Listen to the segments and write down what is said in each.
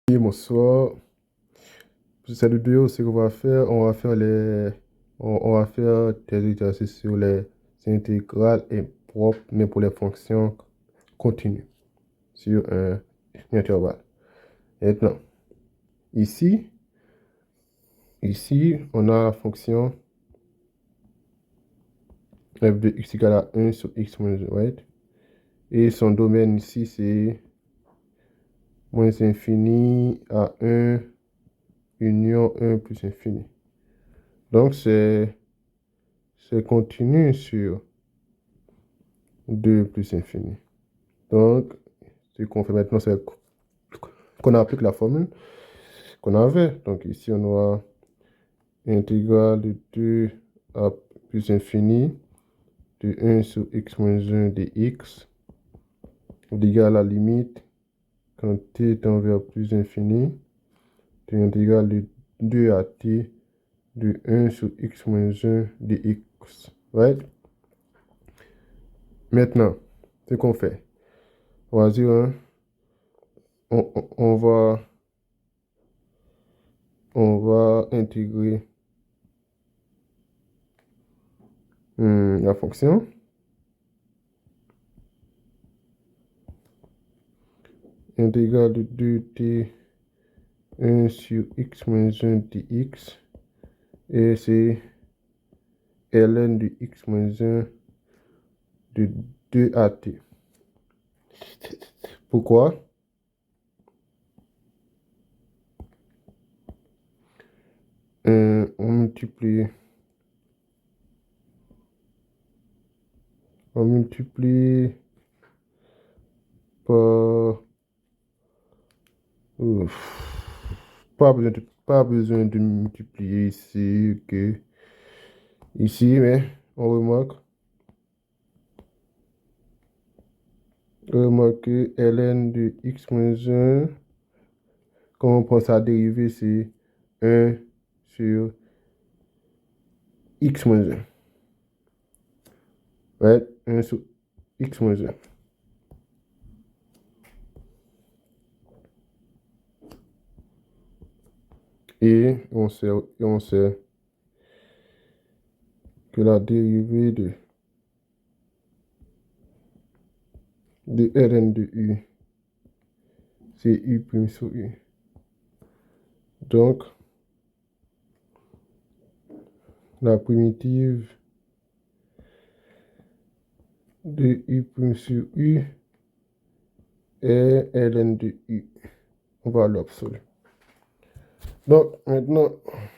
Et bonsoir. Pour cette vidéo, ce qu'on va faire, on va faire des exercices sur les intégrales impropres, mais pour les fonctions continues sur un intervalle. Maintenant, ici, on a la fonction f de x égale à 1 sur x moins 1, right? Et son domaine ici, c'est moins infini à 1 union 1 plus infini. Donc, c'est continu sur 2 plus infini. Donc, ce qu'on fait maintenant, c'est qu'on applique la formule qu'on avait. Donc, ici, on aura intégrale de 2 à plus infini de 1 sur x moins 1 dx égal à la limite quand t tend vers plus infini de l'intégrale de 2 à t de 1 sur x moins 1 dx. Right? Maintenant, ce qu'on fait, on va dire, hein, on va intégrer la fonction. Intégrale de 2t 1 sur x moins 1 dx. Et c'est ln de x moins 1 de 2 à t. Pourquoi? On multiplie par... pas besoin de multiplier ici que ici, mais on remarque que ln de x moins 1, quand on prend sa dérivée, c'est 1 sur x moins 1. Ouais, 1 sur x moins 1. Et on sait que la dérivée de Rn de U, c'est U prime sur U. Donc, la primitive de U prime sur U est Ln de U. On va à l'absolu. Donc, maintenant,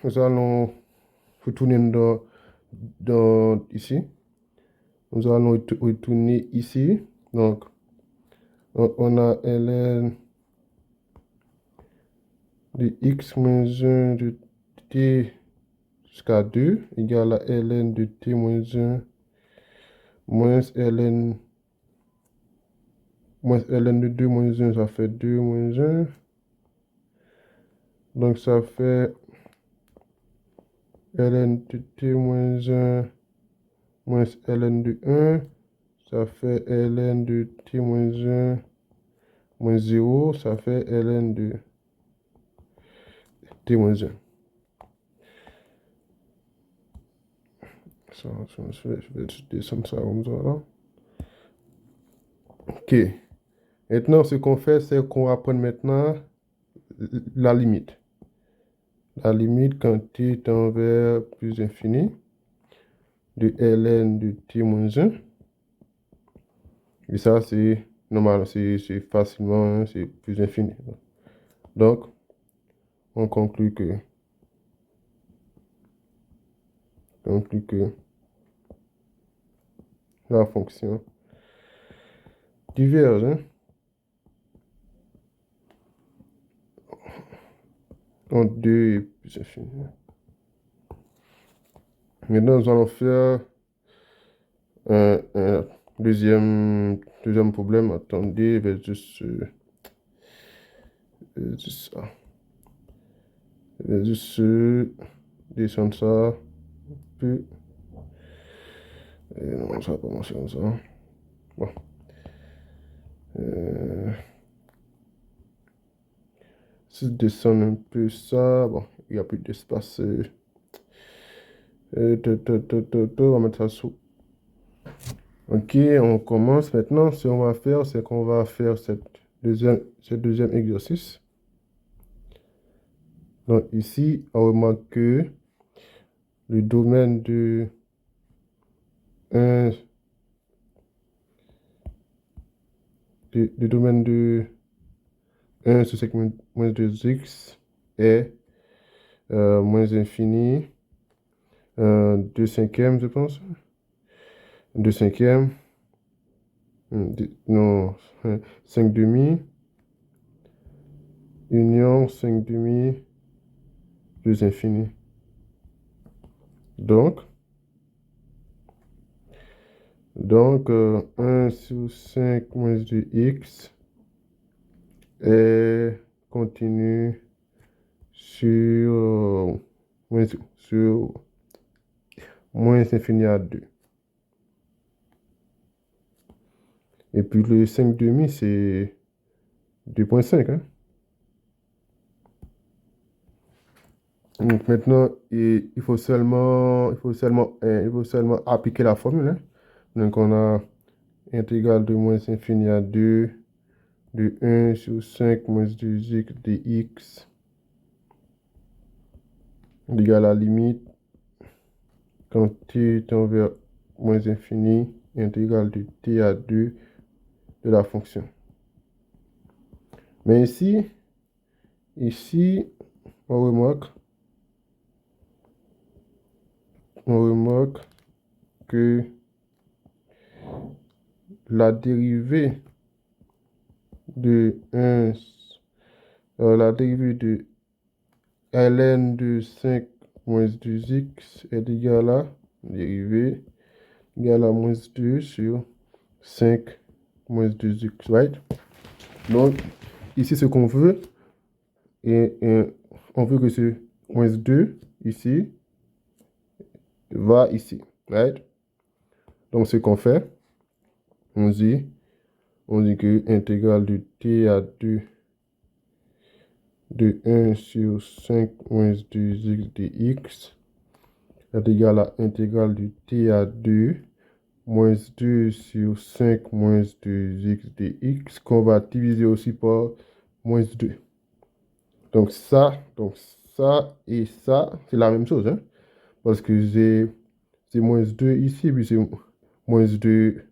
nous allons retourner dans ici. Nous allons retourner ici. Donc, on a ln de x moins 1 de t jusqu'à 2 égale à ln de t moins 1 moins ln de 2 moins 1, ça fait 2 moins 1. Donc, ça fait ln de t moins 1 moins ln de 1. Ça fait ln de t moins 1 moins 0. Ça fait ln de t moins 1. Je vais descendre ça comme ça là. Ok. Maintenant, ce qu'on fait, c'est qu'on va prendre maintenant la limite. La limite quand t tend vers plus infini de ln de t moins 1. Et ça, c'est normal, c'est facilement, hein, c'est plus infini. Donc, on conclut que la fonction diverge, hein, entre 2 et plus infini. Maintenant, nous allons faire un deuxième problème. Attendez, je vais juste ça. Je vais juste descendre ça un peu. Et non, ça va pas marcher comme ça. Bon. Si je descends un peu ça, bon, il n'y a plus d'espace. On va mettre ça sous. Ok, on commence maintenant. Ce qu'on va faire, c'est qu'on va faire ce deuxième exercice. Donc ici, on remarque que le domaine de 1, le domaine de 1 sur 5 moins 2x est moins infini. 2 cinquièmes, je pense. 2 cinquièmes. Non, 5 demi. Union 5 demi plus infini. Donc 1 sur 5 moins 2x est continu sur moins infini à 2. Et puis le 5 demi, c'est 2,5. Hein? Donc maintenant, il faut seulement appliquer la formule. Hein? Donc on a intégrale de moins infini à 2 de 1 sur 5 moins 2x dx égale à la limite quand t tend vers moins infini, intégrale de t à 2 de la fonction. Mais ici, on remarque que la dérivée de 1, la dérivée de ln de 5 moins 2x est égale à dérivée égale à moins 2 sur 5 moins 2x, right? Donc, ici, ce qu'on veut, et on veut que ce moins 2 ici va ici, right? Donc, ce qu'on fait, on dit que intégrale de t à 2 de 1 sur 5 moins 2x dx est égal à intégrale de t à 2 moins 2 sur 5 moins 2x dx qu'on va diviser aussi par moins 2. Donc ça et ça, c'est la même chose. Hein? Parce que c'est moins 2 ici, puis c'est moins 2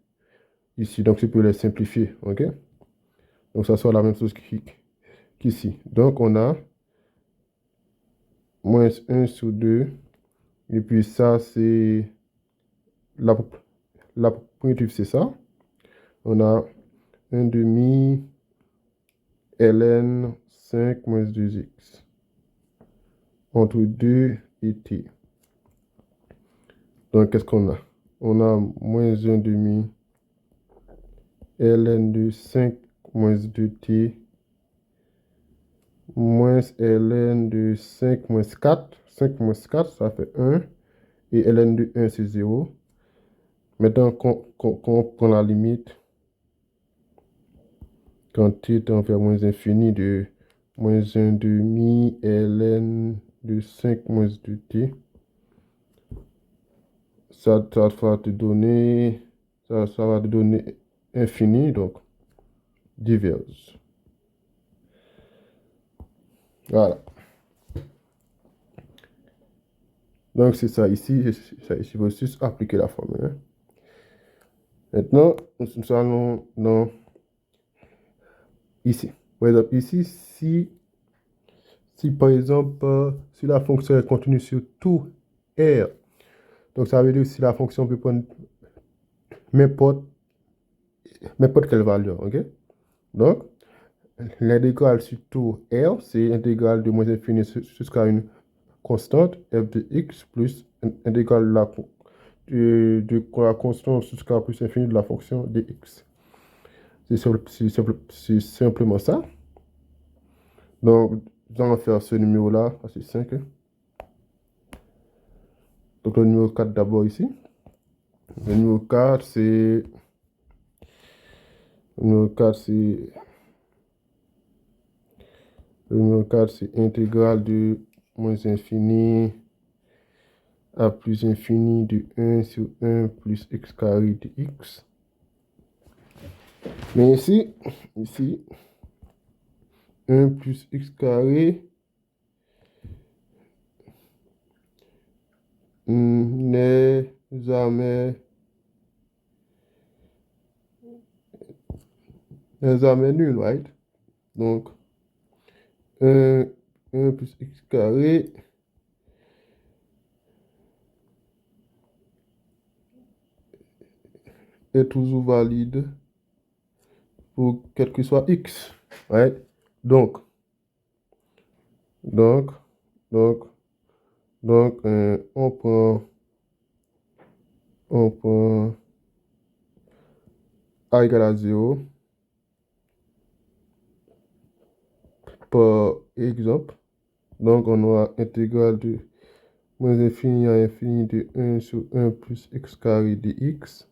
ici. Donc je peux les simplifier. OK? Donc ça sera la même chose qu'ici. Donc on a moins 1 sur 2. Et puis ça, c'est la primitive, c'est ça. On a 1 demi ln 5 moins 2x entre 2 et t. Donc, qu'est-ce qu'on a? On a moins 1 demi ln de 5 moins 2t moins ln de 5 moins 4. 5 moins 4, ça fait 1. Et ln de 1, c'est 0. Maintenant, quand on prend la limite, quand t tend vers moins infini de moins 1 demi ln de 5 moins 2t, ça va te donner, ça va te donner infini, donc diverse. Voilà. Donc c'est ça ici, il faut juste appliquer la formule. Hein. Maintenant, nous allons dans ici. Par exemple, ici, si par exemple, si la fonction est continue sur tout R, donc ça veut dire que si la fonction peut prendre n'importe quelle valeur, ok? Donc, l'intégrale sur tout R, c'est intégrale de moins infini jusqu'à une constante f de x plus intégrale de la constante jusqu'à plus infini de la fonction dx. C'est simplement ça. Donc, nous allons faire ce numéro-là, c'est 5. Donc, le numéro 4 d'abord ici. Le numéro 4, c'est... Le numéro 4, c'est Le numéro 4, c'est intégrale de moins infini à plus infini de 1 sur 1 plus x carré de x. Mais ici, 1 plus x carré n'est jamais nul, right? Donc, 1, 1 plus x carré est toujours valide pour quel que soit x, right? Donc, donc, donc, on prend a égale à 0 par exemple. Donc, on aura intégrale de moins infini à infini de 1 sur 1 plus x carré de x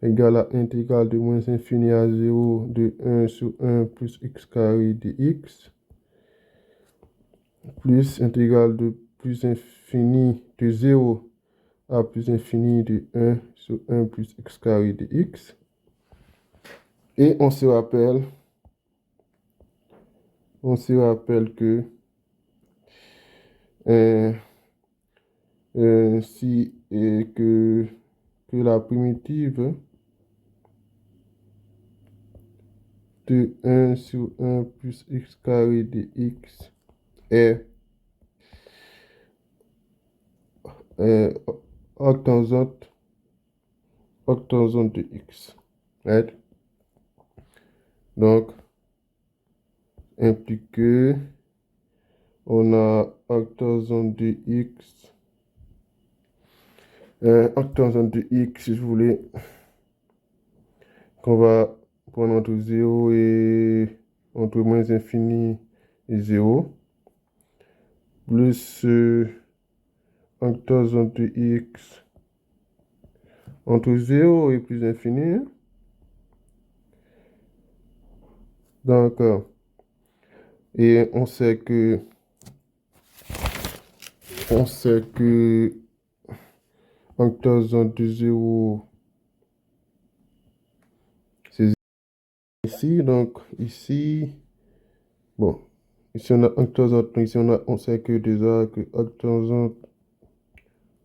égale à intégrale de moins infini à 0 de 1 sur 1 plus x carré de x plus intégrale de plus infini de 0 à plus infini de 1 sur 1 plus x carré de x. Et on se rappelle que euh, si et que la primitive de 1 sur 1 plus x carré de x est octangente de x. Right? Donc, implique que on a octangente de x. Octangente de x, si je voulais, qu'on va prendre entre 0 et entre moins infini et 0, plus octangente de x entre 0 et plus infini. Hein? D'accord. Et on sait que octangente de 0, c'est ici. Donc ici, bon, ici on a octangente. Donc ici on sait que déjà que octangente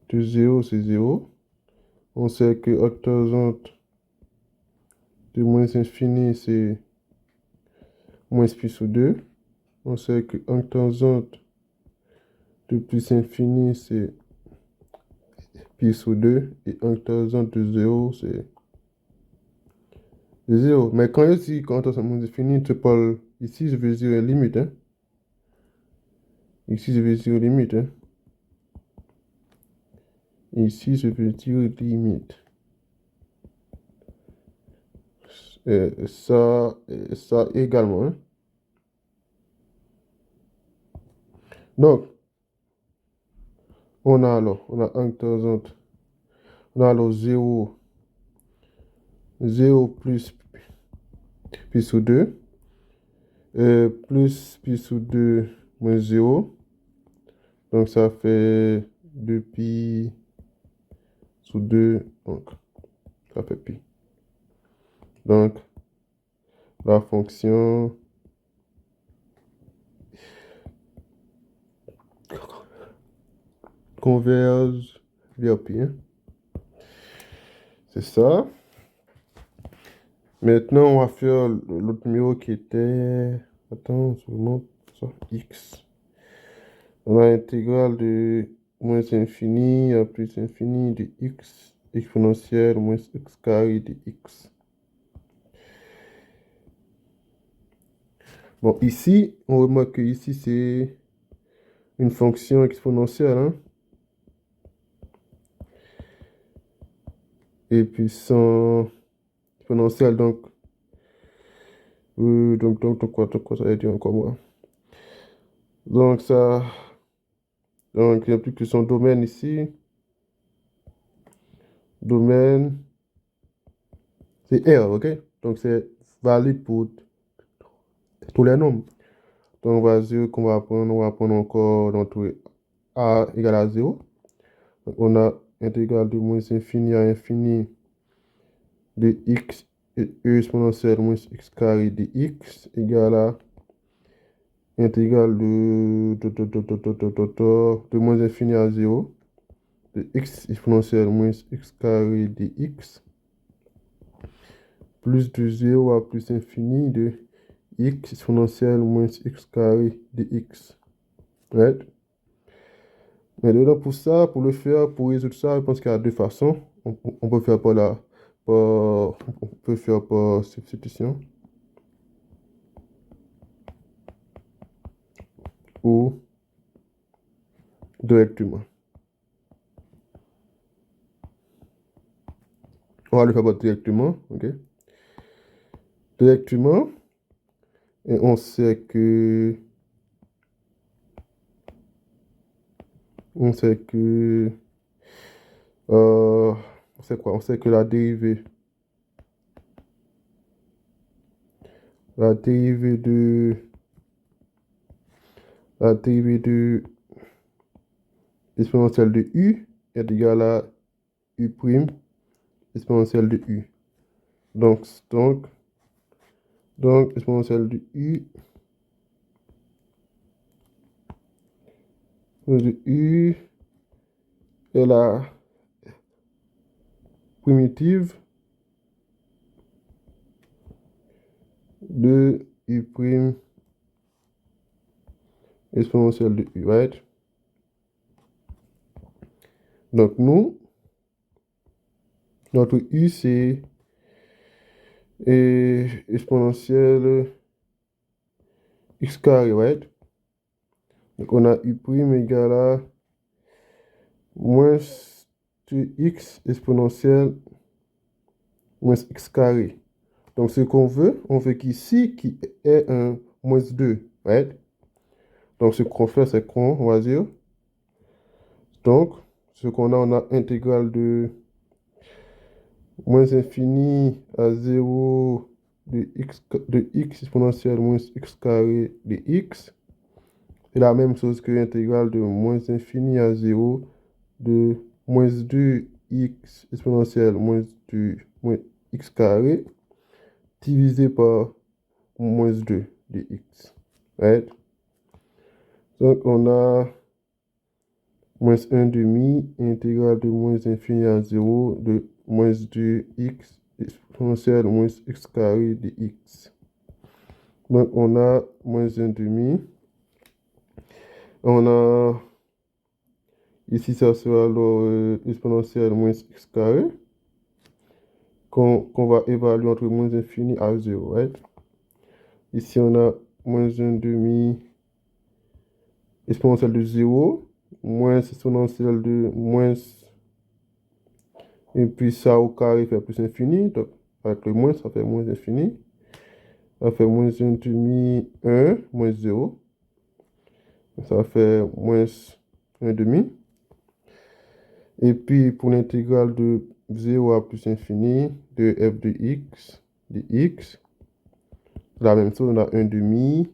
de 0, c'est 0. On sait que octangente de moins infini, c'est moins pi sous 2. On sait que octangente de plus infini, c'est pi sous 2. Et octangente de 0, c'est 0. Mais quand je dis quand octangente moins infini, tu parles ici, je veux dire limite. Hein? Ici, je veux dire limite. Hein? Ici, je veux dire limite. Ça également. Hein? Donc, on a octangente. On a alors 0, 0 plus pi sous 2, plus pi sous 2 moins 0. Donc, ça fait 2 pi sous 2. Donc, ça fait pi. Donc, la fonction converge vers pi. Hein. C'est ça. Maintenant, on va faire l'autre numéro qui était... Attends, je vous montre ça. X. On a l'intégrale de moins infini à plus infini de x exponentielle moins x carré de x. Bon, ici, on remarque que ici, c'est une fonction exponentielle. Hein? Et puis, sans exponentielle, donc quoi ça veut dire encore moi? Donc, donc, il n'y a plus que son domaine ici. Domaine, c'est R, ok? Donc, c'est valide pour tous les nombres. Donc, on va dire qu'on va prendre, on va prendre encore notre a égale à 0. Donc, on a intégrale de moins infini à infini de x et e exponentielle moins x carré de x égale à intégrale de moins infini à 0 de x exponentielle moins x carré de x plus de 0 à plus infini de x exponentielle moins x carré de x. Right? Maintenant, pour ça, pour le faire, pour résoudre ça, je pense qu'il y a deux façons. On peut faire on peut faire par substitution ou directement. On va le faire directement, ok? Directement, et on sait que on sait que on sait quoi? On sait que la dérivée de la dérivée de exponentielle de u est égale à u prime exponentielle de u. Donc, exponentielle de u est la primitive de u prime exponentielle de u, right? Donc, notre u, c'est exponentielle x carré, right? Donc, on a u prime égale à moins de x exponentielle moins x carré. Donc, ce qu'on veut, on veut qu'ici, qui est un moins 2, right? Donc, ce qu'on fait, c'est qu'on va dire, donc, ce qu'on a, on a intégrale de moins infini à 0 de x exponentielle moins x carré de x. C'est la même chose que l'intégrale de moins infini à 0 de moins 2x exponentielle moins x carré divisé par moins 2 de x. Right? Donc, on a moins 1 demi, intégrale de moins infini à 0 de moins 2x exponentielle moins x carré de x. Donc, on a moins 1 demi. On a, ici, ça sera alors exponentielle moins x carré, qu'on va évaluer entre moins infini à 0, right? Ici, on a moins 1 demi exponentielle de 0, moins exponentielle de moins, et puis ça au carré fait plus infini, donc avec le moins, ça fait moins infini. Ça fait moins 1 demi, 1, moins 0. Ça fait moins 1 demi. Et puis pour l'intégrale de 0 à plus infini de f de x, la même chose, on a 1 demi.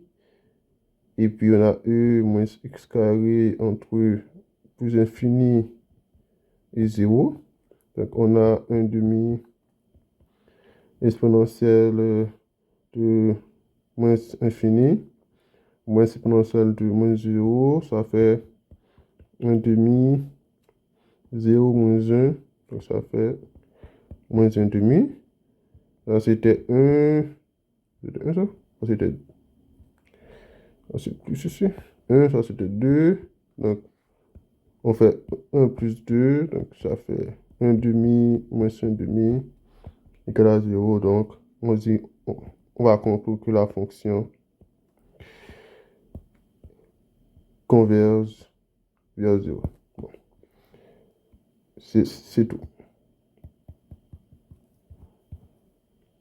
Et puis on a e moins x carré entre plus infini et 0. Donc on a 1 demi exponentielle de moins infini, moins exponentielle de moins 0, ça fait 1 demi, 0 moins 1, donc ça fait moins 1 demi. Là c'était 1, c'était 1 ça? Ça c'était, c'est plus ici. 1, ça c'était 2, donc on fait 1 plus 2, donc ça fait 1 demi moins 1 demi égale à 0, donc on dit, on va conclure que la fonction converge vers 0. Bon, c'est tout.